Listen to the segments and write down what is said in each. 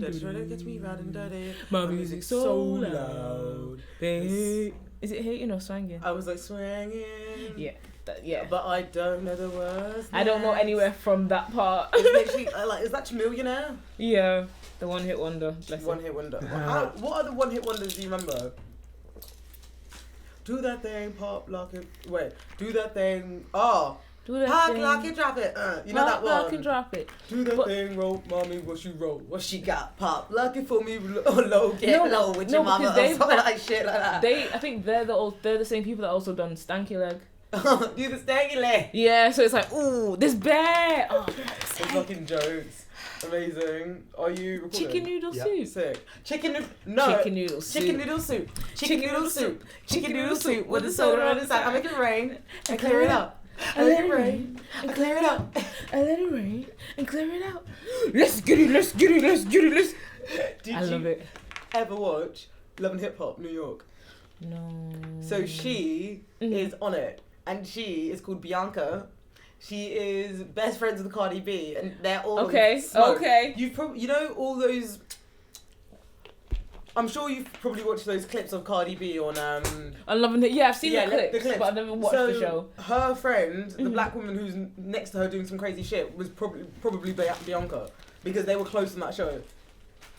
Let's try to get me round and dirty. My music's so loud. Is it hating or swanging? I was like swanging. Yeah. But I don't know the words. I don't know anywhere from that part. It's literally like, is that Millionaire? Yeah, the one hit wonder. One hit wonder. What other one hit wonders do you remember? Do that thing, pop, lock it. Wait, do that thing. Oh, do that pop, thing. lock it, drop it. You know that one. Lock and drop it. Do that thing, roll, mommy, what she roll, what she got, pop, lock it for me, low, get low with your mama, or something like shit like that. I think they're the same people that also done Stanky Leg. Do the stanky leg. Yeah, so it's like, ooh, this bear. Oh, it's fucking jokes. Amazing. Are you recording? Chicken noodle soup. Sick. Chicken noodle soup. Chicken noodle soup. Chicken noodle soup. Chicken noodle soup with the soda on the side. I make it rain and clear it up. I let it rain and clear it up. I let it rain and clear it out. Let's get it. I love it. Ever watch Love and Hip Hop New York? No. So she is on it, and she is called Bianca. She is best friends with Cardi B, and they're all smoked. Okay. You know all those. I'm sure you've probably watched those clips of Cardi B on. I love it. Yeah, I've seen the clips, but I've never watched the show. Her friend, the black woman who's next to her doing some crazy shit, was probably Bianca, because they were close in that show.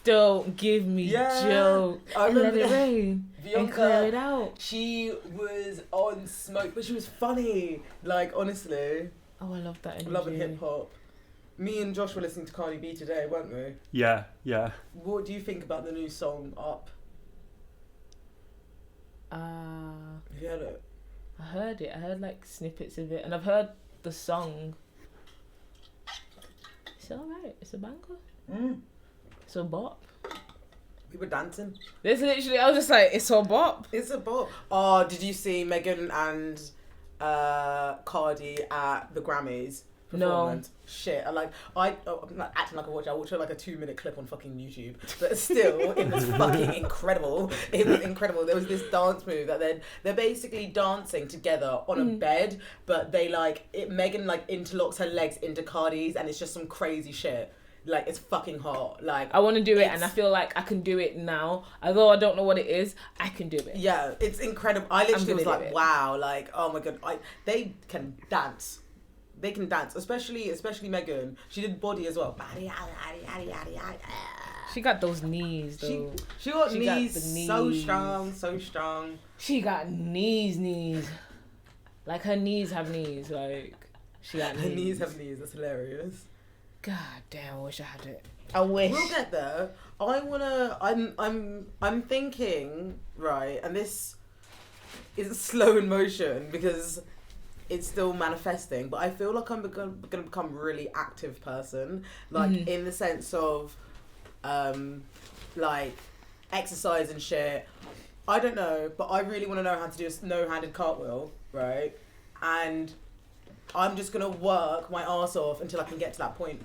Don't give me joke. I let it rain Bianca, and clear it out. She was on smoke, but she was funny. Like, honestly. Oh, I love that energy. Love and hip hop. Me and Josh were listening to Cardi B today, weren't we? Yeah. What do you think about the new song, Up? Have you heard it? I heard it. I heard like snippets of it, and I've heard the song. It's alright. It's a banger. It's a bop. People dancing. There's literally, I was just like, it's a bop. It's a bop. Oh, did you see Megan and Cardi at the Grammys performance? No. Shit. I'm not acting like I watched like a 2-minute clip on fucking YouTube. But still, it was fucking incredible. It was incredible. There was this dance move that they're basically dancing together on a bed, but Megan like interlocks her legs into Cardi's, and it's just some crazy shit. Like, it's fucking hot. Like, I want to do it, and I feel like I can do it now. Although I don't know what it is, I can do it. Yeah, it's incredible. I literally was like, wow, like, oh my god, they can dance. They can dance, especially Megan. She did body as well. She got those knees though. She got knees so strong. She got knees. Like, her knees have knees. Like, she got knees. Her knees have knees. That's hilarious. God damn, I wish I had it. I wish. We'll get there. I'm thinking, right, and this is slow in motion because it's still manifesting, but I feel like I'm gonna become a really active person, like in the sense of like exercise and shit. I don't know, but I really want to know how to do a no-handed cartwheel, right? And I'm just gonna work my arse off until I can get to that point.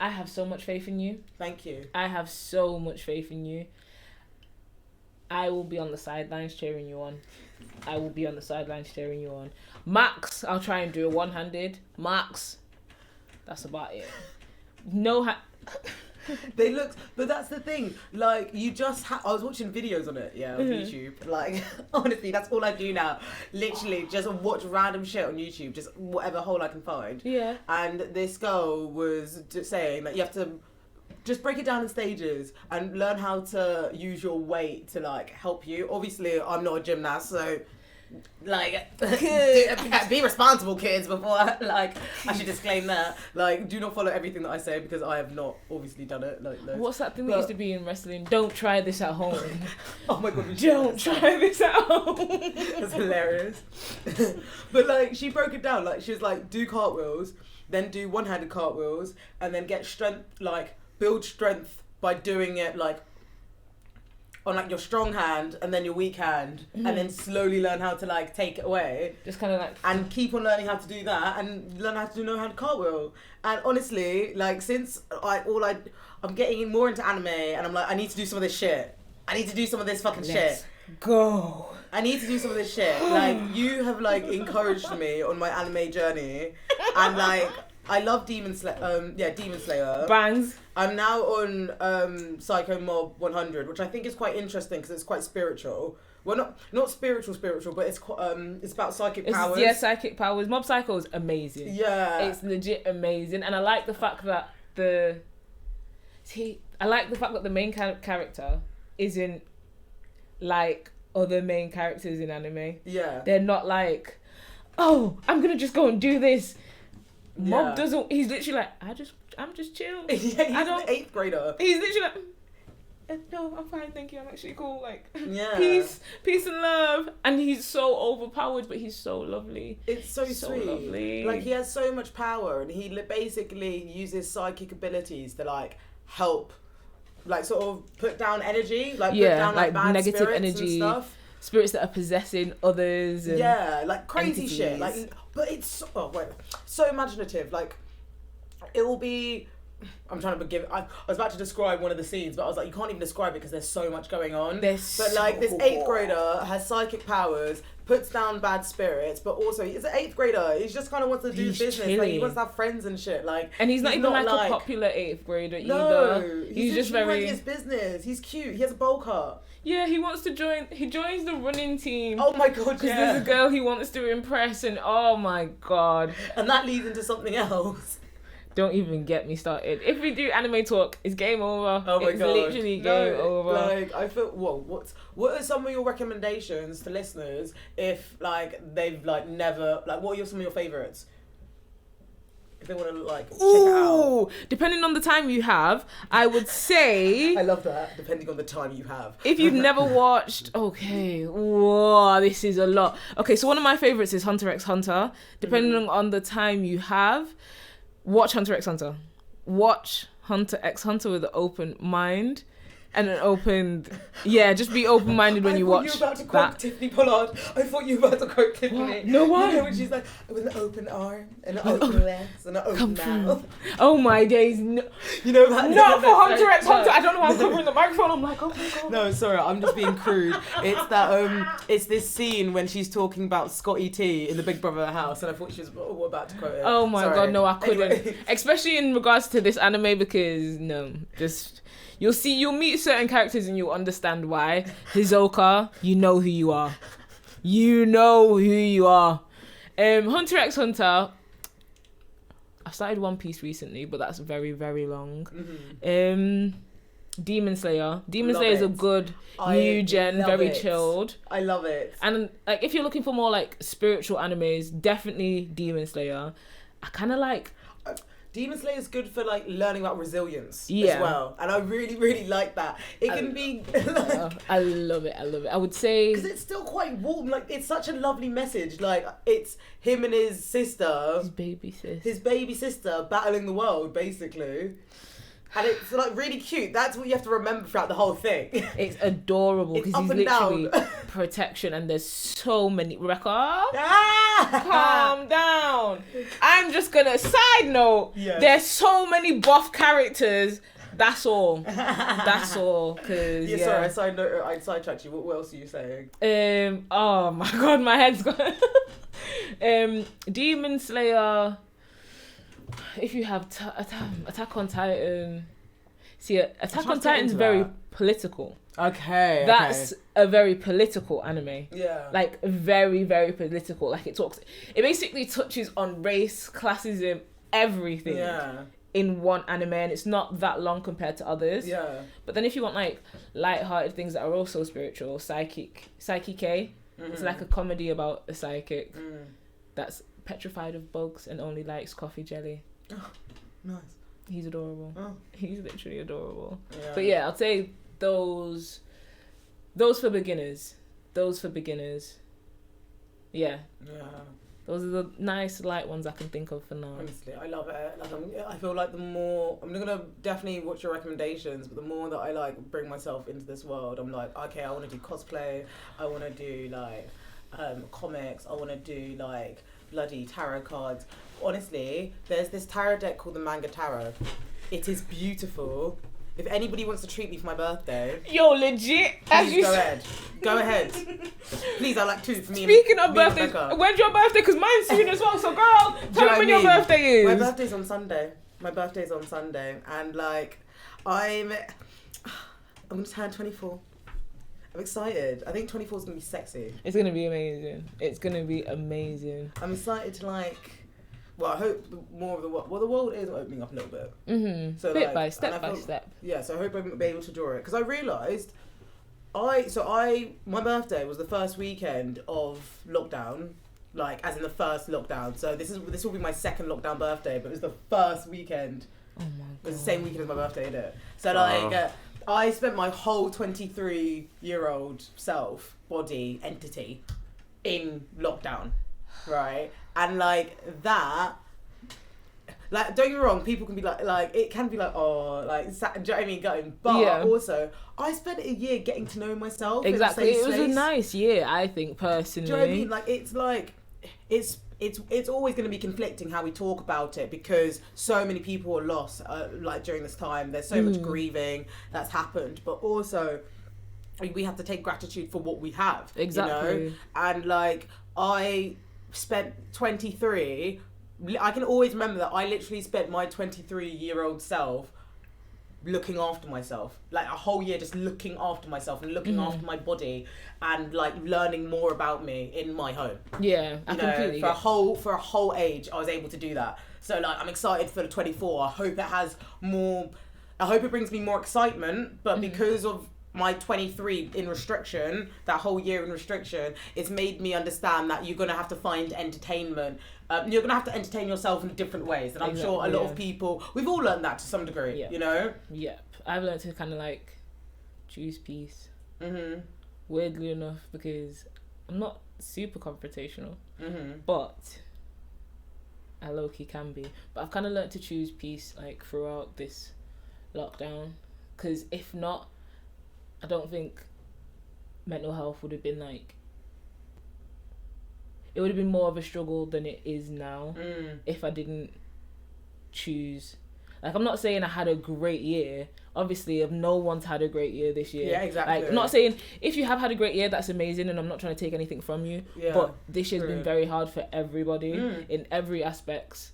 I have so much faith in you. Thank you. I have so much faith in you. I will be on the sidelines cheering you on. Max, I'll try and do a one-handed. Max, that's about it. They looked, but that's the thing. Like, you just I was watching videos on it, on YouTube. Like, honestly, that's all I do now. Literally, just watch random shit on YouTube, just whatever hole I can find. Yeah. And this girl was just saying that you have to just break it down in stages and learn how to use your weight to like help you. Obviously, I'm not a gymnast, so. Like, be responsible, kids, before I should disclaim that. Like, do not follow everything that I say because I have not obviously done it. Like, what's that thing that used to be in wrestling? Don't try this at home. Oh my god, don't try this at home. That's hilarious. But like, she broke it down. Like, she was like, do cartwheels, then do one-handed cartwheels, and then get strength. Like, build strength by doing it like on like your strong hand and then your weak hand, and then slowly learn how to like take it away. Just kind of like, and keep on learning how to do that and learn how to know how to cartwheel. And honestly, like, since I'm getting more into anime, and I'm like, I need to do some of this shit. I need to do some of this fucking shit. Go. I need to do some of this shit. Like, you have like encouraged me on my anime journey, and like, I love Demon Slayer. Bangs. I'm now on Psycho Mob 100, which I think is quite interesting because it's quite spiritual. Well, not spiritual, but it's about psychic powers. Yeah, psychic powers. Mob Psycho is amazing. Yeah, it's legit amazing, and I like the fact that the main character isn't like other main characters in anime. Yeah, they're not like, oh, I'm gonna just go and do this. Mob doesn't. He's literally like, I'm just chill. Yeah, he's an 8th grader. He's literally like, no, I'm fine, thank you. I'm actually cool. Like, yeah, peace and love. And he's so overpowered, but he's so lovely. It's so sweet. Lovely. Like, he has so much power, and he basically uses psychic abilities to like help, like sort of put down energy, like put down like bad negative energy, and stuff. Spirits that are possessing others. And like crazy entities. Shit. Like, but it's so imaginative. Like, it will be. I'm trying to give. I was about to describe one of the scenes, but I was like, you can't even describe it because there's so much going on. This 8th grader has psychic powers, puts down bad spirits, but also he's an 8th grader. He just kind of wants to do business. Chilly. Like, he wants to have friends and shit. Like, and he's not even like a popular 8th grader either. No, he's just very his business. He's cute. He has a bowl cut. Yeah, he wants to join. He joins the running team. Oh my god! Because there's a girl he wants to impress, and oh my god, and that leads into something else. Don't even get me started. If we do anime talk, it's game over. Oh my god! It's literally game over. Like, I feel. What are some of your recommendations to listeners if like they've like never like? What are some of your favorites? If they want to like check it out. Depending on the time you have, I would say. I love that. Depending on the time you have. If you've never watched, whoa, this is a lot. Okay, so one of my favorites is Hunter x Hunter. Depending on the time you have, watch Hunter x Hunter. Watch Hunter x Hunter with an open mind. And an just be open-minded when you watch that. I thought you were about to quote Tiffany Pollard. I thought you were about to quote Tiffany. No, why? You know when she's like, with an open arm and an open legs and an open mouth. Oh my days. No. You know that? Not for Hunter x Hunter. I don't know why I'm covering the microphone. I'm like, oh my god. No, sorry, I'm just being crude. It's that, it's this scene when she's talking about Scotty T in the Big Brother house, and I thought she was about to quote it. Oh my god, no, I couldn't. Anyway. Especially in regards to this anime, because, you'll meet certain characters and you'll understand why. Hisoka, you know who you are. Hunter x Hunter, I started One Piece recently, but that's very, very long. Mm-hmm. Demon Slayer is a good new gen, very chilled. I love it. And like, if you're looking for more like spiritual animes, definitely Demon Slayer. I kind of like... Demon Slayer is good for like learning about resilience as well, and I really, really like that. It can be. I love it. I would say because it's still quite warm. Like, it's such a lovely message. Like, it's him and his sister, his baby sister, battling the world basically. And it's like really cute. That's what you have to remember throughout the whole thing. It's adorable because he's literally protection, and there's so many. Rebecca, calm down. I'm just gonna side note. Yes. There's so many buff characters. That's all. Cause sorry, I sidetracked you. What else are you saying? Oh my god, my head's gone. Demon Slayer. If you have Attack on Titan, see, Attack on Titan's very political. Okay. That's a very political anime. Yeah. Like, very, very political. Like, it basically touches on race, classism, everything. Yeah. In one anime, and it's not that long compared to others. Yeah. But then if you want like light-hearted things that are also spiritual, Psyche K. It's like a comedy about a psychic that's petrified of bugs and only likes coffee jelly. Oh, nice. He's adorable. Oh. He's literally adorable. Yeah. But yeah, I'd say those for beginners. Yeah. Yeah. Those are the nice light ones I can think of for now. Honestly, I love it. Like, I feel like the more I'm gonna definitely watch your recommendations, but the more that I like bring myself into this world, I'm like, okay, I want to do cosplay. I want to do like comics. I want to do like bloody tarot cards. Honestly, there's this tarot deck called the Manga Tarot. It is beautiful. if anybody wants to treat me for my birthday, yo, legit. please go ahead. Please, I like 2 for me. Speaking of birthdays, when's your birthday? Because mine's soon as well. So, girl, tell me when your birthday is. My birthday's on Sunday. And like, I'm gonna turn 24. I'm excited. I think 24 is gonna be sexy. It's gonna be amazing. I'm excited to like. Well, I hope more of the world. Well, the world is opening up a little bit. Mm-hmm. So bit by step. Yeah, so I hope I'm be able to draw it because I realised, my birthday was the first weekend of lockdown, like as in the first lockdown. So this will be my second lockdown birthday, but it was the first weekend. Oh my God. It was the same weekend as my birthday, innit? So like, I spent my whole 23-year-old self, body, entity, in lockdown, right? And like that, like don't get me wrong, people can be like it can be like, oh, like, do you know what I mean, going, but also I spent a year getting to know myself. Exactly, it was a nice year, I think, personally. Do you know what I mean? Like it's like it's always going to be conflicting how we talk about it because so many people are lost like during this time. There's so much grieving that's happened, but also we have to take gratitude for what we have. Exactly. You know? And like I spent 23, I can always remember that I literally spent my 23-year-old self looking after myself, like a whole year just looking after myself and looking after my body and like learning more about me in my home. Yeah, I completely for a whole age I was able to do that. So like I'm excited for the 24. I hope it brings me more excitement, but because of my 23 in restriction, that whole year in restriction, it's made me understand that you're going to have to find entertainment. You're going to have to entertain yourself in different ways. And I'm sure a lot of people, we've all learned that to some degree, you know? Yep. I've learned to kind of like choose peace. Mm-hmm. Weirdly enough, because I'm not super confrontational, but I low-key can be. But I've kind of learned to choose peace like throughout this lockdown. Because if not, I don't think mental health would have been like, it would have been more of a struggle than it is now if I didn't choose. Like, I'm not saying I had a great year. Obviously, no one's had a great year this year. Yeah, exactly. Like, I'm not saying if you have had a great year, that's amazing, and I'm not trying to take anything from you. Yeah, but this year's been very hard for everybody in every aspect.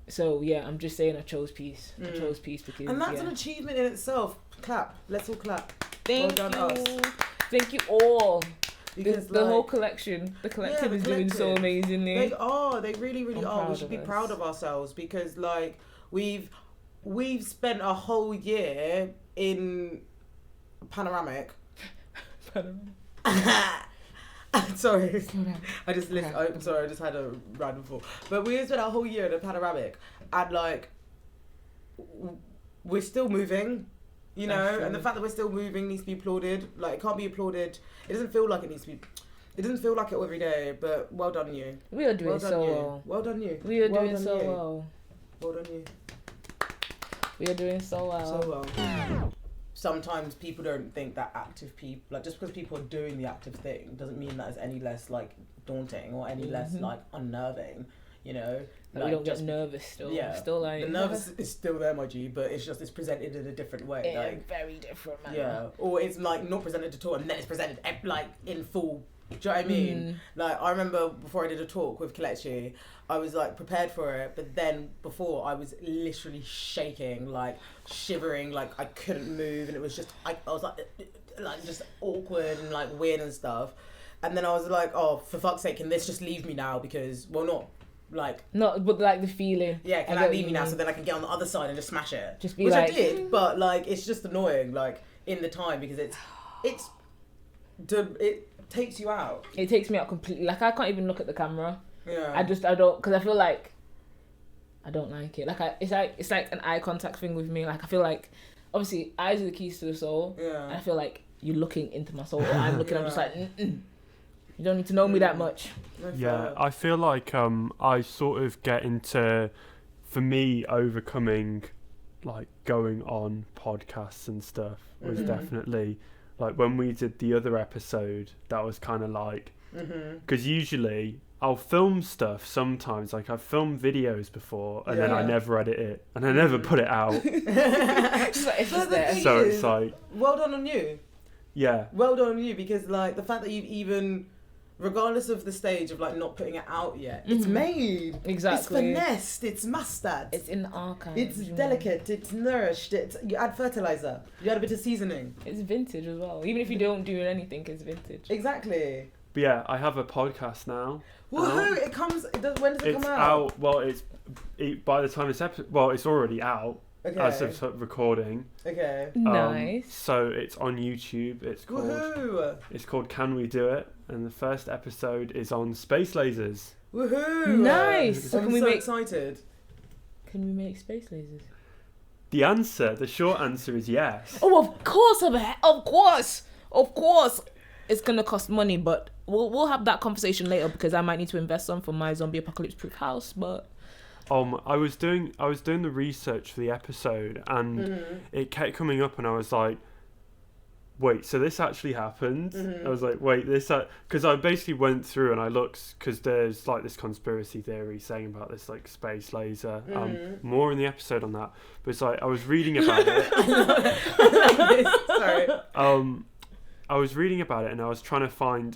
So yeah, I'm just saying I chose peace. I chose peace because, and that's an achievement in itself. Clap. Let's all clap. Thank you. Thank you all. Because the whole collection, the collective is doing so amazingly. They are. They really, really are. We should be proud of ourselves because like we've spent a whole year in panoramic. Sorry, I just had a random thought. But we spent our whole year in a panoramic, and like we're still moving, you know. And the fact that we're still moving needs to be applauded. Like it can't be applauded. It doesn't feel like it needs to be. It doesn't feel like it every day. But well done you. We are doing so well. Well done you. We are doing so well. Well done you. We are doing so well. So well. Sometimes people don't think that active people, like just because people are doing the active thing doesn't mean that it's any less like daunting or any less like unnerving, you know. Like we don't get nervous still. Yeah. Still like the nervous is still there, my G, but it's presented in a different way. In a very different manner. Yeah. Or it's like not presented at all and then it's presented like in full. Do you know what I mean? Like I remember before I did a talk with Kelechi, I was like prepared for it, but then before I was literally shaking, like shivering, like I couldn't move, and it was just I was like just awkward and like weird and stuff. And then I was like, oh, for fuck's sake, can this just leave me now? Because but like the feeling. Yeah, can that leave me now so then I can get on the other side and just smash it? Just be which like, I did, but like it's just annoying, like in the time because it takes you out. It takes me out completely. Like I can't even look at the camera. Yeah. I don't, because I feel like I don't like it. Like it's like an eye contact thing with me. Like I feel like obviously eyes are the keys to the soul. Yeah. And I feel like you're looking into my soul, or I'm looking. I'm just like, you don't need to know me that much. Yeah, I feel like I sort of get into, for me, overcoming like going on podcasts and stuff was definitely like when we did the other episode. That was kind of like because usually I'll film stuff sometimes. Like I've filmed videos before, and then I never edit it, and I never put it out. It's just there. So it's like, well done on you. Yeah. Well done on you, because like the fact that you've even, regardless of the stage of like not putting it out yet, it's made. Exactly. It's finessed. It's mastered. It's in the archive. It's delicate. It's nourished. You add fertilizer. You add a bit of seasoning. It's vintage as well. Even if you don't do anything, it's vintage. Exactly. But yeah, I have a podcast now. Woohoo! It comes. When does it come out? Well, by the time this episode. Well, it's already out. Okay. As of recording. Okay. Nice. So it's on YouTube. It's called. Woohoo! It's called Can We Do It? And the first episode is on space lasers. Woohoo! Nice. I'm so excited. Can we make space lasers? The short answer is yes. Oh, of course. It's gonna cost money, but we'll have that conversation later, because I might need to invest some for my zombie apocalypse proof house. But I was doing the research for the episode, and it kept coming up, and I was like, wait, so this actually happened? I was like, wait, because I basically went through and I looked, because there's like this conspiracy theory saying about this like space laser. More in the episode on that, but it's like I was reading about it. I love this. Sorry. I was reading about it, and I was trying to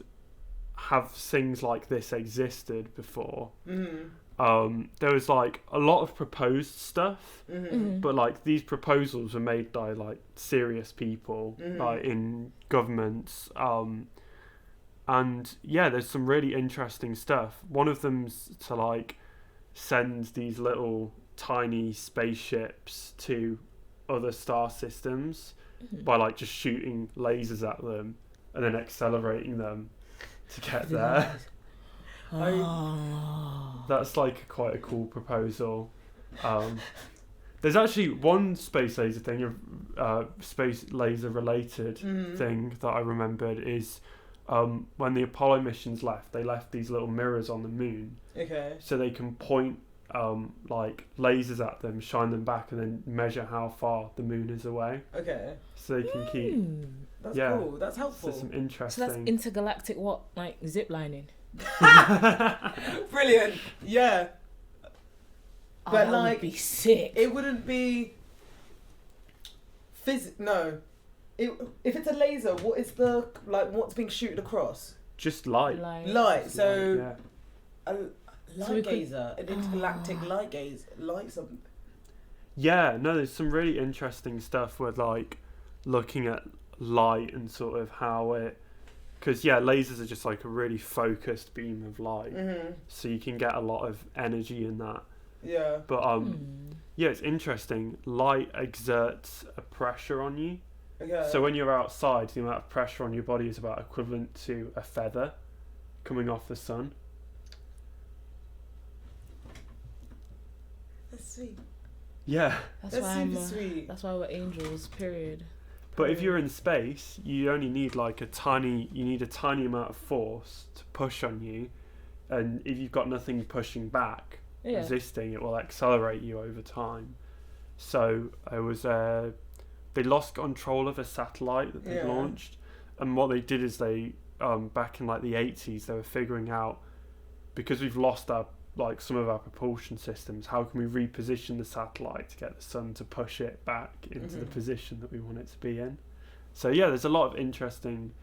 have things like this existed before. There was like a lot of proposed stuff, but like these proposals were made by like serious people, like in governments, and yeah, there's some really interesting stuff. One of them's to like send these little tiny spaceships to other star systems by like just shooting lasers at them and then accelerating them to get there. That's like quite a cool proposal. There's actually one space laser thing, space laser related thing that I remembered is when the Apollo missions left, they left these little mirrors on the moon. Okay. So they can point like lasers at them, shine them back, and then measure how far the moon is away. Okay. So they can keep. That's cool. That's helpful. So some interesting. So that's intergalactic zip lining. Brilliant. Yeah. But that like, would be sick. It wouldn't be. No. If it's a laser, what is what's being shooted across? Just light. Light. So. Yeah. A light gazer, an intergalactic light gaze, light something. Yeah, no, there's some really interesting stuff with like looking at light and sort of how it, because lasers are just like a really focused beam of light, so you can get a lot of energy in that. Yeah. But yeah, it's interesting. Light exerts a pressure on you. Okay. So when you're outside, the amount of pressure on your body is about equivalent to a feather coming off the sun. That's sweet. Yeah. That's super sweet. That's why we're angels. Period. But if you're in space, you only need a tiny amount of force to push on you, and if you've got nothing pushing back, resisting, it will accelerate you over time. So it was they lost control of a satellite that they launched, and what they did is they back in like the 80s, they were figuring out, because we've lost some of our propulsion systems, how can we reposition the satellite to get the sun to push it back into the position that we want it to be in. So yeah, there's a lot of interesting.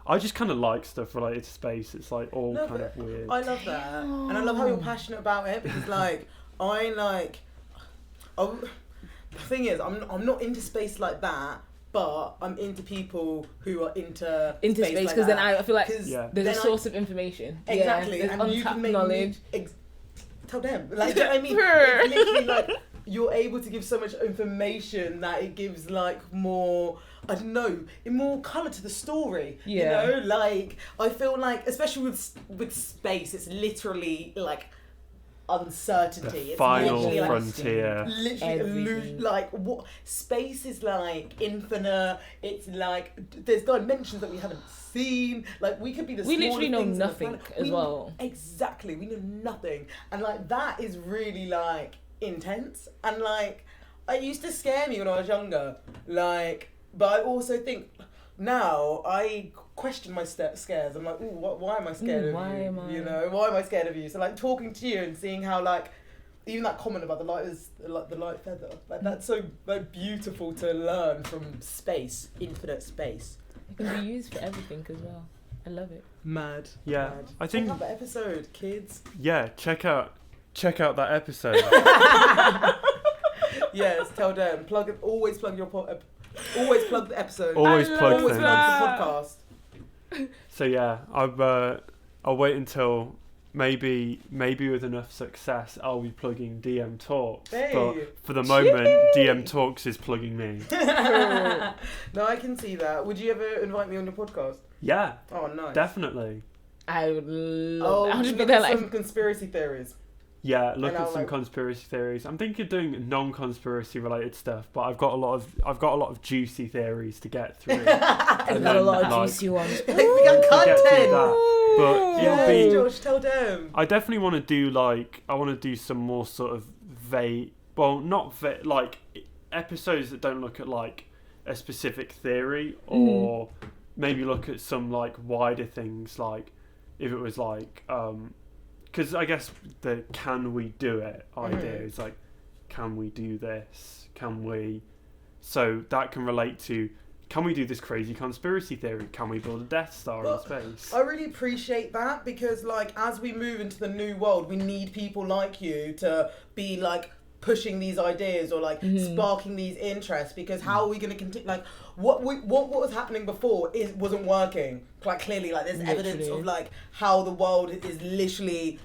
I just kind of like stuff related to space. It's like all kind of weird. I love that, and I love how you're passionate about it, because the thing is, I'm not into space like that. But I'm into people who are into space, because then I feel like there's a source of information. Exactly, and you untapped can make knowledge. Tell them, like, do you know what I mean? It's literally like you're able to give so much information that it gives like more, I don't know, more colour to the story. Yeah. You know, like I feel like, especially with space, it's literally like uncertainty. The it's final literally frontier. Literally, like what space is like infinite. It's like there's dimensions that we haven't seen. Like we could be we literally know nothing as well. Exactly, we know nothing, and like that is really like intense. And like it used to scare me when I was younger. Like, but I also think now I question my scares. I'm like, ooh, why am I scared of why you? am I? You know, why am I scared of you? So like talking to you and seeing how like, even that comment about the light feather, like that's so like beautiful to learn from space, infinite space. It can be used for everything as well. I love it. Mad. Yeah, mad. I think. Check out the episode, kids. Yeah, check out that episode. Yes, tell them. Always plug your always plug the episode. Always plug Always things. plug the podcast. So yeah, I'll wait until maybe with enough success I'll be plugging DM Talks. Hey. But for the moment, DM Talks is plugging me. No, I can see that. Would you ever invite me on your podcast? Yeah. Oh, nice. Definitely. I would love. I'll just be look there at like some conspiracy theories. Yeah, look And at some conspiracy theories. I'm thinking of doing non-conspiracy related stuff, but I've got a lot of juicy theories to get through. I've got a lot of juicy ones. We got to get through content. that. But Yes, it'll be. George, tell them. I definitely want to do some more sort of vague, well, not vague, like episodes that don't look at like a specific theory, or maybe look at some like wider things, like if it was like because I guess the can we do it idea is like, can we do this? Can we? So that can relate to, can we do this crazy conspiracy theory? Can we build a Death Star in space? I really appreciate that, because like as we move into the new world, we need people like you to be like pushing these ideas or like sparking these interests, because how are we going to continue? Like what was happening before wasn't working. Like clearly, like there's evidence of like how the world is literally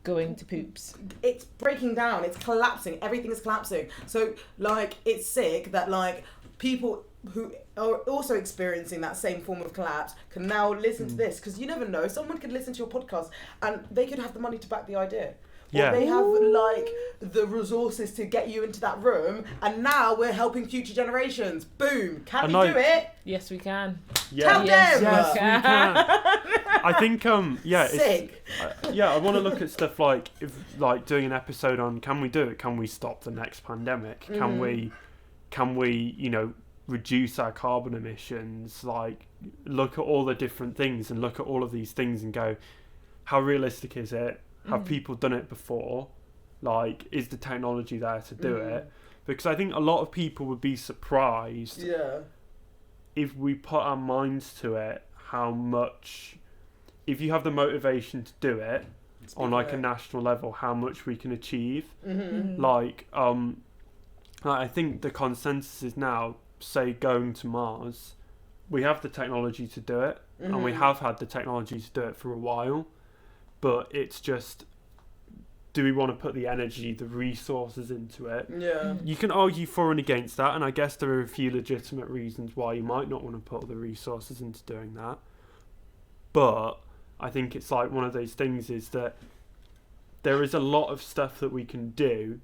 going to poops. It's breaking down. It's collapsing. Everything is collapsing. So like it's sick that like people who are also experiencing that same form of collapse can now listen to this, because you never know, someone could listen to your podcast and they could have the money to back the idea. Yeah. Or they have like the resources to get you into that room, and now we're helping future generations. Boom! Can we do it? Yes, we can. Yeah. Tell Yes, them. Yes, we can. I think yeah, Sick. I want to look at stuff like doing an episode on, can we do it? Can we stop the next pandemic? Can we reduce our carbon emissions? Like look at all the different things and look at all of these things and go, how realistic is it? Have people done it before? Like, is the technology there to do it? Because I think a lot of people would be surprised if we put our minds to it, how much, if you have the motivation to do it on like a national level, how much we can achieve. Like, I think the consensus is now, say, going to Mars, we have the technology to do it, and we have had the technology to do it for a while. But it's just, do we want to put the energy, the resources into it? Yeah. You can argue for and against that, and I guess there are a few legitimate reasons why you might not want to put the resources into doing that. But I think it's like one of those things is that there is a lot of stuff that we can do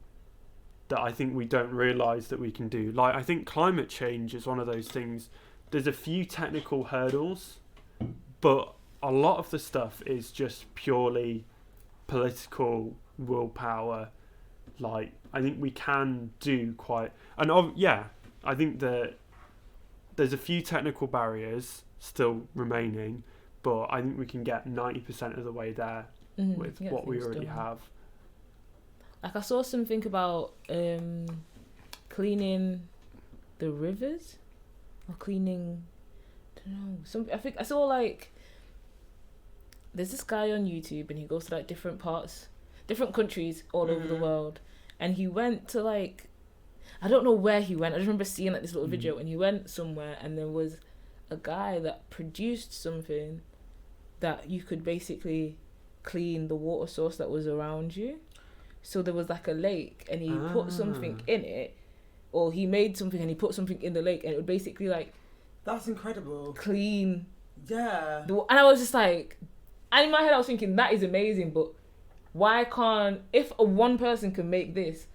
that I think we don't realise that we can do. Like, I think climate change is one of those things. There's a few technical hurdles, but a lot of the stuff is just purely political willpower. Like, I think we can do quite, and I think that there's a few technical barriers still remaining, but I think we can get 90% of the way there with what we already have. Like I saw something about cleaning the rivers or cleaning, I don't know. I think I saw like, there's this guy on YouTube and he goes to like different countries all over the world, and he went to like, I don't know where he went. I just remember seeing like this little video, and he went somewhere and there was a guy that produced something that you could basically clean the water source that was around you. So there was like a lake, and he put something in it, or he made something and he put something in the lake, and it would basically like, that's incredible. Clean. Yeah. And I was just like, and in my head I was thinking, that is amazing, but why can't, if one person can make this,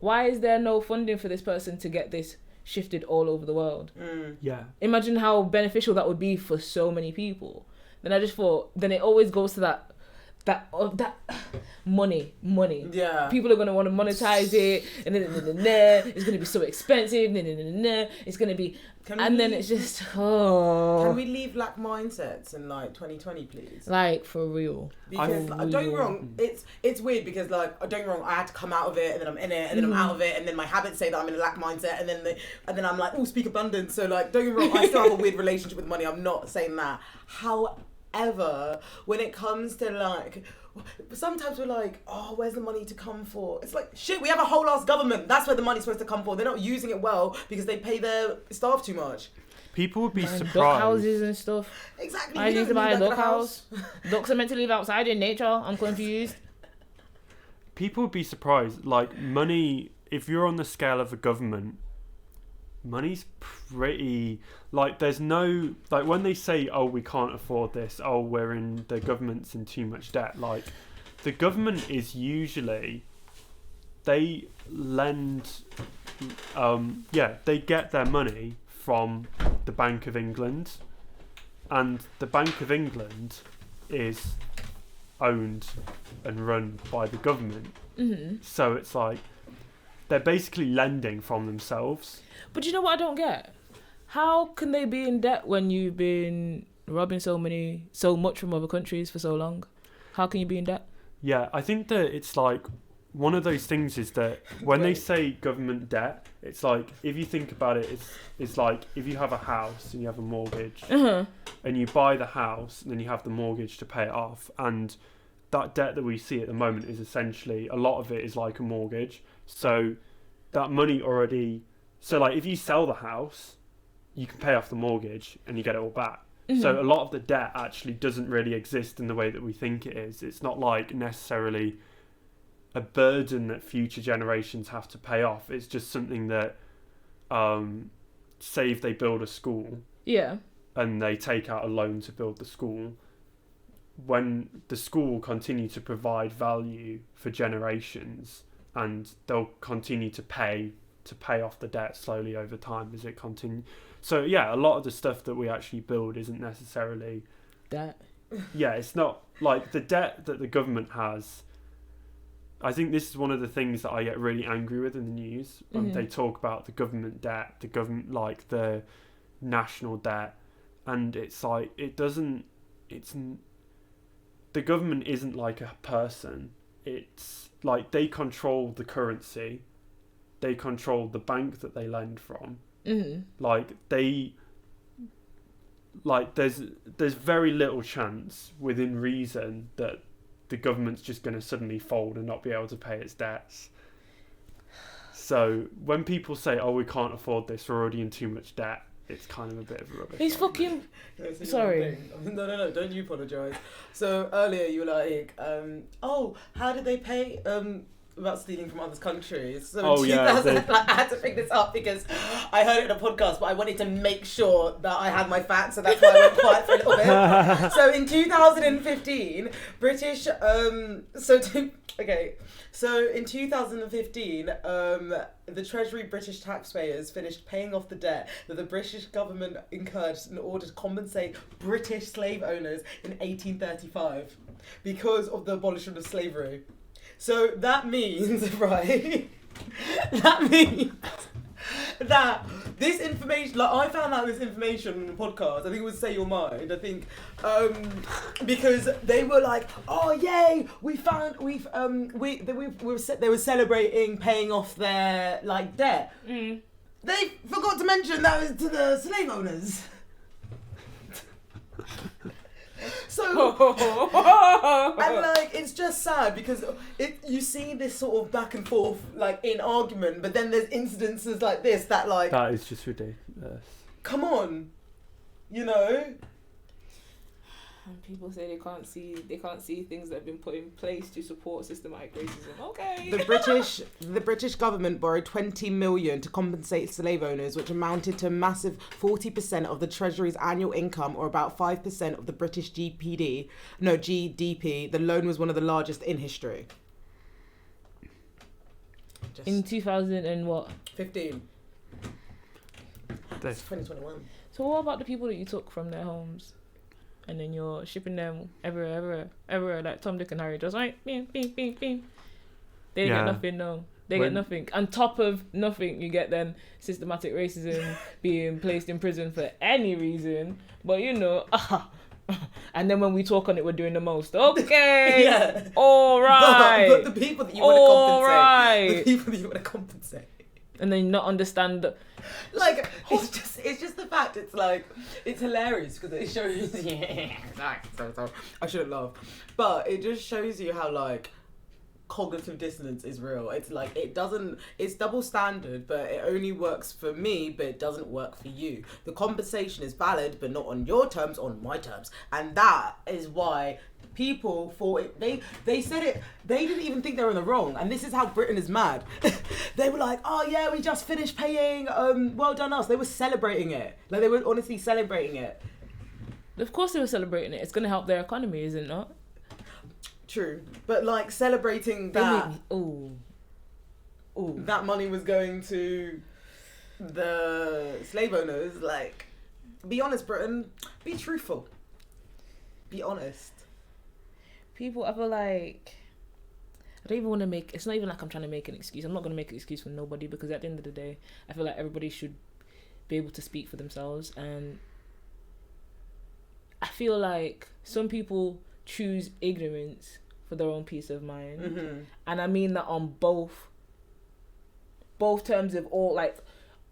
why is there no funding for this person to get this shifted all over the world? Yeah. Imagine how beneficial that would be for so many people. Then I just thought, then it always goes to that, that money. Yeah. People are gonna want to monetize it, and then it's gonna be so expensive. It's gonna be, then it's just Can we leave black mindsets in like 2020, please? Like for real. Because don't get me wrong, it's weird because like don't get me wrong, I had to come out of it and then I'm in it and then I'm out of it and then my habits say that I'm in a lack mindset and then I'm like, oh, speak abundance. So like don't get me wrong, I still have a weird relationship with money. I'm not saying that. However, when it comes to like, sometimes we're like, oh, where's the money to come for? It's like, shit, we have a whole ass government. That's where the money's supposed to come for. They're not using it well because they pay their staff too much. People would be surprised. Duck houses and stuff. Exactly. I used to buy a duck house. Ducks are meant to live outside in nature. I'm confused. People would be surprised. Like, money, if you're on the scale of a government, money's pretty, like, there's no, like, when they say, oh, we can't afford this, oh, the government's in too much debt, like, the government is usually, they lend, they get their money from the Bank of England, and the Bank of England is owned and run by the government. So it's like, they're basically lending from themselves. But you know what I don't get? How can they be in debt when you've been robbing so much from other countries for so long? How can you be in debt? Yeah, I think that it's like, one of those things is that when they say government debt, it's like, if you think about it, it's like if you have a house and you have a mortgage and you buy the house and then you have the mortgage to pay it off, and that debt that we see at the moment is essentially, a lot of it is like a mortgage. So that money already, so like if you sell the house, you can pay off the mortgage and you get it all back. So a lot of the debt actually doesn't really exist in the way that we think it is. It's not like necessarily a burden that future generations have to pay off. It's just something that, say if they build a school, and they take out a loan to build the school, when the school will continue to provide value for generations, and they'll continue to pay off the debt slowly over time as it continues. So yeah, a lot of the stuff that we actually build isn't necessarily debt. Yeah, it's not like the debt that the government has. I think this is one of the things that I get really angry with in the news when they talk about the government debt, like the national debt, and it's like, the government isn't like a person. It's like they control the currency, they control the bank that they lend from. There's very little chance within reason that the government's just going to suddenly fold and not be able to pay its debts. So when people say, oh, we can't afford this, we're already in too much debt, it's kind of a bit of a rubbish. He's fucking... Sorry. No, don't you apologise. So earlier you were like, oh, how did they pay about stealing from other countries? So I had to pick this up because I heard it in a podcast, but I wanted to make sure that I had my facts, so that's why I went quiet for a little bit. So in 2015, British, so in 2015, the Treasury British taxpayers finished paying off the debt that the British government incurred in order to compensate British slave owners in 1835 because of the abolishment of slavery. So that means, right, that this information, like I found out this information on a podcast, I think it was Say Your Mind, I think, because they were like, oh yay, they were celebrating paying off their, like, debt. They forgot to mention that was to the slave owners. So, and like, it's just sad because you see this sort of back and forth, like, in argument, but then there's incidences like this that, like... That is just ridiculous. Come on, you know? And people say they can't see things that have been put in place to support systematic racism. Okay. The British government borrowed 20 million to compensate slave owners, which amounted to a massive 40% of the Treasury's annual income, or about 5% of the British GDP. The loan was one of the largest in history. In 2000 and what? 15. That's 2021. So what about the people that you took from their homes? and then you're shipping them everywhere, like Tom, Dick, and Harry, just like, bing, bing, bing, bing. They get nothing, no. They get nothing. On top of nothing, you get then systematic racism, being placed in prison for any reason. But and then when we talk on it, we're doing the most. Okay. Yeah. All right. But the people that you want to compensate. Right. The people that you want to compensate. And then not understand that. Like, it's just the fact, it's like, it's hilarious because it shows sorry. I shouldn't laugh. But it just shows you how, like, cognitive dissonance is real. It's like, it's double standard, but it only works for me, but it doesn't work for you. The compensation is valid, but not on your terms, on my terms. And that is why people thought it, they said it, they didn't even think they were in the wrong. And this is how Britain is mad. They were like, oh yeah, we just finished paying, well done us. They were celebrating it. Like, they were honestly celebrating it. Of course they were celebrating it. It's going to help their economy, is it not? True, but like celebrating that that money was going to the slave owners. Like, be honest, Britain. Be truthful. Be honest. People, I feel like I don't even want to make. It's not even like I'm trying to make an excuse. I'm not going to make an excuse for nobody, because at the end of the day, I feel like everybody should be able to speak for themselves, and I feel like some people choose ignorance for their own peace of mind. Mm-hmm. And I mean that on both terms of all, like,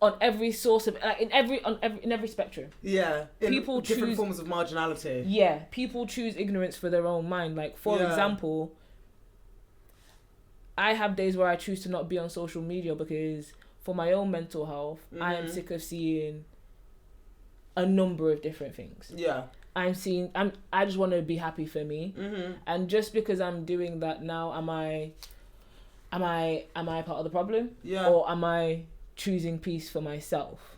on every source of, like, in every spectrum. Yeah. People different choose forms of marginality. Yeah, people choose ignorance for their own mind. Like, for example, I have days where I choose to not be on social media because for my own mental health, I am sick of seeing a number of different things. Yeah. I just want to be happy for me. Mm-hmm. And just because I'm doing that now, am I part of the problem? Yeah. Or am I choosing peace for myself?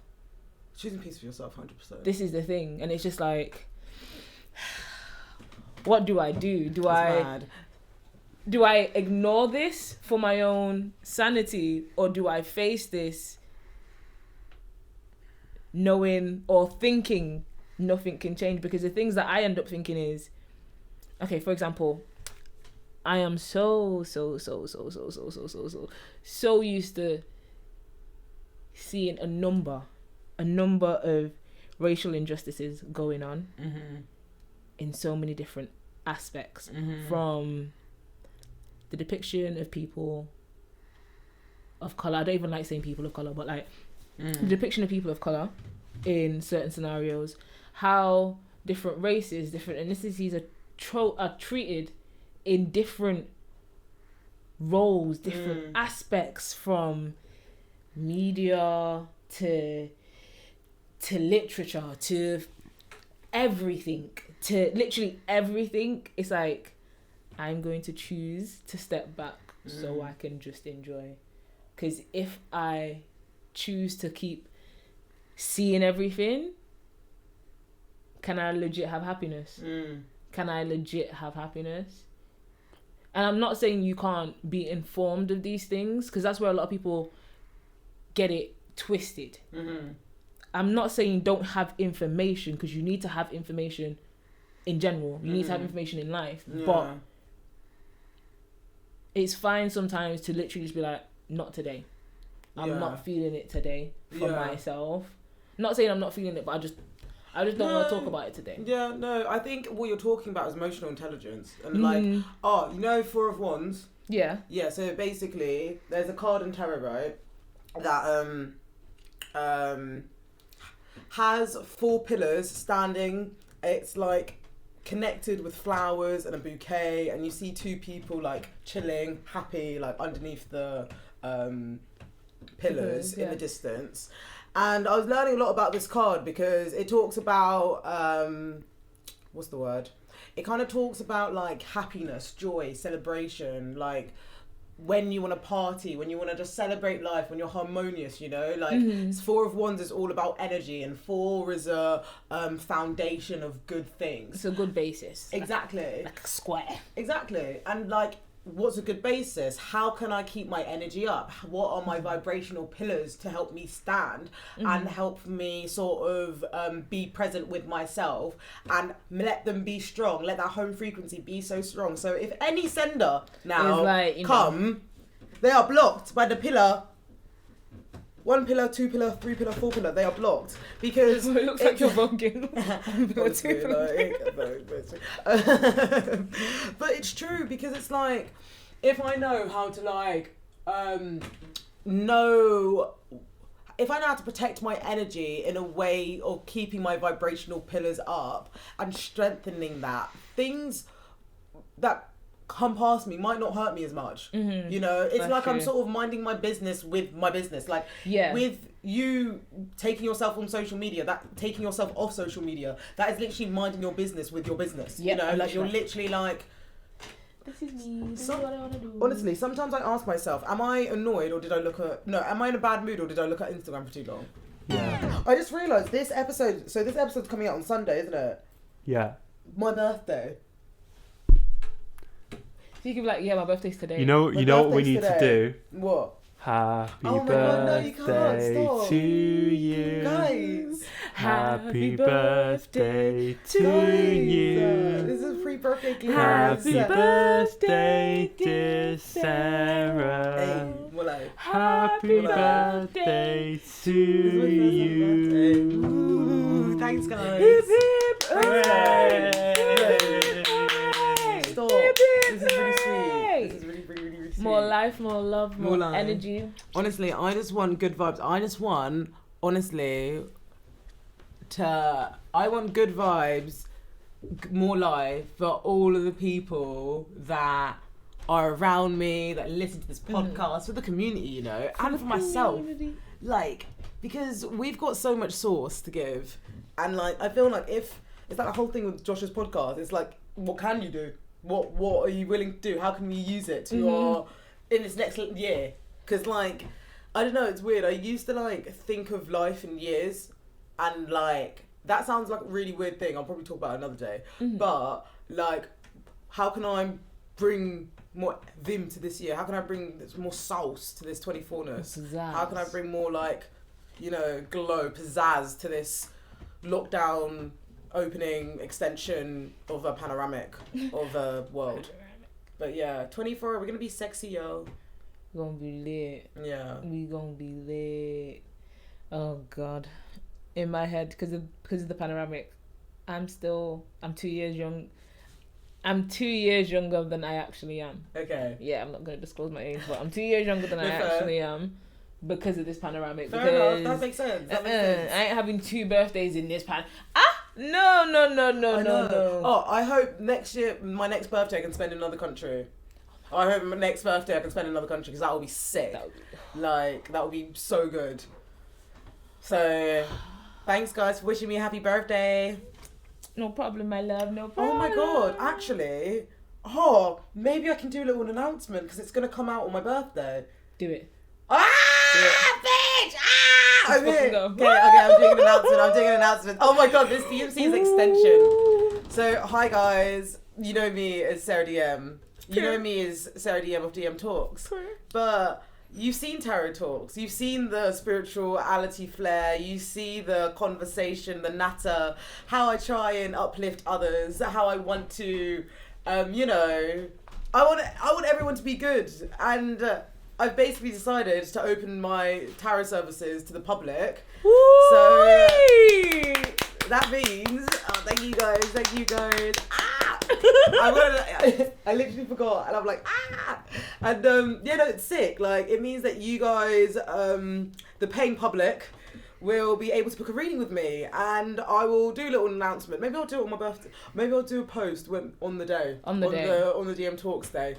Choosing peace for yourself, 100%. This is the thing. And it's just like, what do I do? Do I ignore this for my own sanity, or do I face this knowing or thinking nothing can change? Because the things that I end up thinking is, okay, for example, I am so used to seeing a number of racial injustices going on in so many different aspects, from the depiction of people of colour. I don't even like saying people of colour, but like the depiction of people of colour in certain scenarios, how different races, different ethnicities are treated in different roles, different aspects, from media to literature to everything, to literally everything. It's like, I'm going to choose to step back so I can just enjoy. Because if I choose to keep seeing everything, can I legit have happiness? Can I legit have happiness? And I'm not saying you can't be informed of these things, because that's where a lot of people get it twisted. I'm not saying don't have information, because you need to have information in general. You need to have information in life. Yeah. But it's fine sometimes to literally just be like, not today. I'm not feeling it today for myself. Not saying I'm not feeling it, but I just don't want to talk about it today. Yeah, no, I think what you're talking about is emotional intelligence. And like, Four of Wands? Yeah. Yeah, so basically, there's a card in tarot, right, that has 4 pillars standing. It's like connected with flowers and a bouquet, and you see 2 people like chilling, happy, like underneath the pillars in the distance. And I was learning a lot about this card because it talks about what's the word? It kind of talks about like happiness, joy, celebration, like when you want to party, when you want to just celebrate life, when you're harmonious, you know, like 4 of Wands is all about energy, and 4 is a foundation of good things. It's a good basis. Exactly. Like a square. Exactly. And like what's a good basis? How can I keep my energy up? What are my vibrational pillars to help me stand and help me sort of be present with myself and let them be strong? Let that home frequency be so strong. So if any sender now they are blocked by the pillar. 1 pillar, 2 pillar, 3 pillar, 4 pillar, they are blocked because it looks like you're voguing. But it's true because it's like, if I know how to if I know how to protect my energy in a way of keeping my vibrational pillars up and strengthening that, things that come past me might not hurt me as much. You know, it's like I'm sort of minding my business with my business. Like with you taking yourself on social media, taking yourself off social media, that is literally minding your business with your business. You know, like you're literally like, this is me. This is what I want to do. Honestly, sometimes I ask myself, am I annoyed or did I look at... No, am I in a bad mood or did I look at Instagram for too long? Yeah. I just realised this episode... So this episode's coming out on Sunday, isn't it? Yeah. My birthday. So you can be like, yeah, my birthday's today. You know what we need to do? What? Happy God, no, you can't. birthday Stop. to you. Guys. Happy birthday to you. This is a free birthday gift. Happy birthday, dear Sarah. Hey, well, like, Happy birthday to you. Ooh, thanks, guys. Hip, hip, Hooray. Stop. Hip, hip, This is really sweet. hooray. This is really sweet. More life, more love, more life. energy. Honestly, I just want good vibes. I just want, honestly, I want good vibes, more life for all of the people that are around me, that listen to this podcast, for the community, you know, and for myself. Like, because we've got so much sauce to give. And, like, I feel like it's like the whole thing with Josh's podcast. It's like, what can you do? What are you willing to do? How can we use it to in this next year? Because, like, I don't know, it's weird. I used to, like, think of life in years, and, like, that sounds like a really weird thing. I'll probably talk about it another day. But, like, how can I bring more vim to this year? How can I bring more sauce to this 24ness? How can I bring more, like, you know, glow, pizzazz to this lockdown opening extension of a panoramic of the world? But yeah, 24, we're gonna be sexy, yo. We're gonna be lit. Yeah. We gonna be lit. Oh God. In my head, because of the panoramic, I'm 2 years young. I'm 2 years younger than I actually am. Okay. Yeah, I'm not gonna disclose my age, but I'm 2 years younger than I actually am. Because of this panoramic. Fair enough. That makes sense. I ain't having 2 birthdays in this No. Oh, I hope next year, my next birthday, I can spend in another country. I hope my next birthday I can spend in another country, because that would be sick. That would be so good. So, thanks guys for wishing me a happy birthday. No problem, my love. No problem. Oh my God, actually, maybe I can do a little announcement, because it's going to come out on my birthday. Do it. Bitch! I'm here. Go. Okay, I'm doing an announcement. Oh my God, this DMC's extension. So, hi guys. You know me as Sarah DM. You know me as Sarah DM of DM Talks. But you've seen Tarot Talks. You've seen the spirituality flair. You see the conversation, the natter, how I try and uplift others, how I want to, you know, I want everyone to be good. And I've basically decided to open my tarot services to the public. Woo-wee! So that means, thank you guys. I literally forgot, and I'm like, and it's sick. Like, it means that you guys, the paying public, will be able to book a reading with me, and I will do a little announcement. Maybe I'll do it on my birthday. Maybe I'll do a post on the DM Talks day.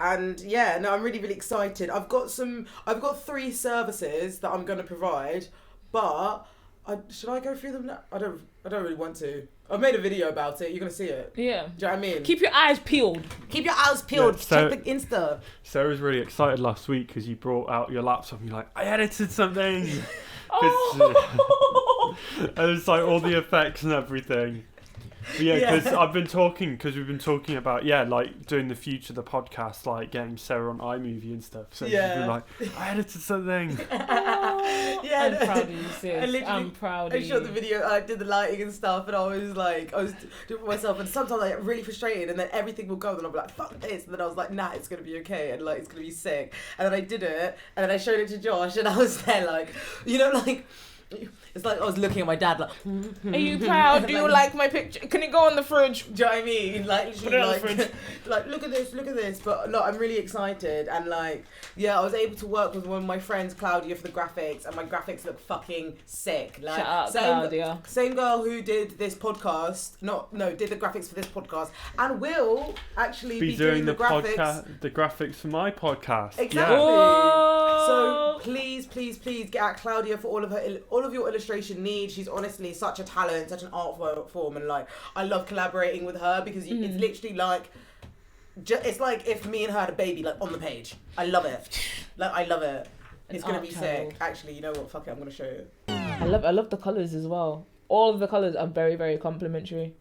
And yeah, no, I'm really, really excited. I've got 3 services that I'm going to provide, but should I go through them now? I don't really want to. I've made a video about it. You're going to see it. Yeah. Do you know what I mean? Keep your eyes peeled. Yeah, check the Insta. Sarah was really excited last week because you brought out your laptop and you're like, I edited something. Oh. And it's like all the effects and everything. Yeah, because we've been talking about, like doing the future of the podcast, like getting Sarah on iMovie and stuff. So she's been like, I edited something. I'm proud of you, sis. I'm proud of you. I shot the video, I did the lighting and stuff, and I was doing it for myself, and sometimes I get really frustrated, and then everything will go, and I'll be like, fuck this, and then I was like, nah, it's gonna be okay, and like, it's gonna be sick. And then I did it, and then I showed it to Josh, and I was there like, it's like I was looking at my dad like, are you proud? Do you like my picture? Can it go on the fridge? Do you know what I mean? Like, put it on the fridge. Like, look at this. But look, I'm really excited, and like, I was able to work with one of my friends, Claudia, for the graphics, and my graphics look fucking sick. Like, shout out Claudia. Same girl who did this podcast, did the graphics for this podcast, and will actually be doing the graphics. The graphics for my podcast. Exactly. Yeah. So please get at Claudia for all of your illustration needs. She's honestly such a talent, such an art form, and like I love collaborating with her because it's literally like it's like if me and her had a baby like on the page. I love it. Like I love it. It's gonna be sick. Actually, you know what? Fuck it, I'm gonna show you. I love the colours as well. All of the colours are very, very complimentary.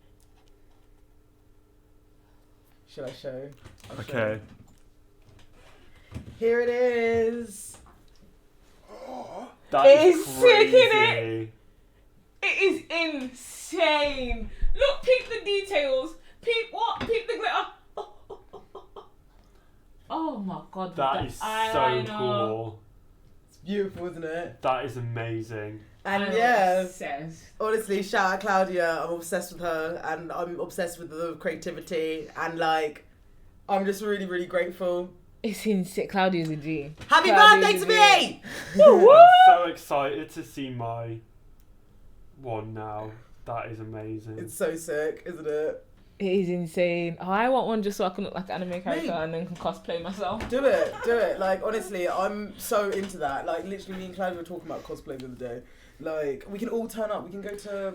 Should I show? Okay. Here it is. That is crazy. sick, innit? It is insane. Look, peep the details. Peep the glitter. Oh my god. That is so cool. It's beautiful, isn't it? That is amazing. And honestly, shout out Claudia. I'm obsessed with her, and I'm obsessed with the creativity, and like, I'm just really, really grateful. It's insane. Claudia's a G. Happy birthday to me! I'm so excited to see my one now. That is amazing. It's so sick, isn't it? It is insane. Oh, I want one just so I can look like an anime character and then can cosplay myself. Do it. Like, honestly, I'm so into that. Like, literally, me and Claudia were talking about cosplay the other day. Like, we can all turn up. We can go to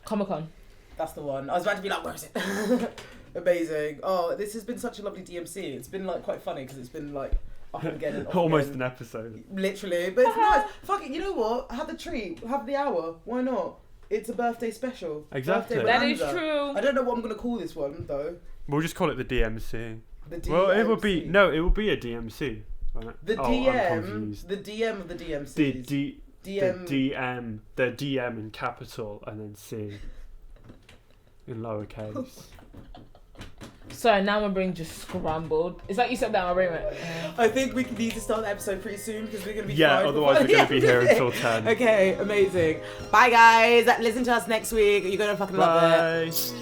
Comic-Con. That's the one. I was about to be like, where is it? Amazing. Oh, this has been such a lovely DMC. It's been like quite funny because it's been like up and again and off almost again. an episode. Literally, but it's nice. Fuck it. You know what? Have the treat. Have the hour. Why not? It's a birthday special. Exactly. Birthday that is bonanza. true. I don't know what I'm gonna call this one though. We'll just call it the DMC. The DMC. Well, it will be a DMC. Right? The DM. The DM of the DMC. The DM in capital and then C in lowercase. Sorry, now my brain just scrambled. It's like you said that my brain went. I think we need to start the episode pretty soon because we're going to be otherwise we're going to be here until 10. Okay, amazing. Bye guys. Listen to us next week. You're going to fucking love it.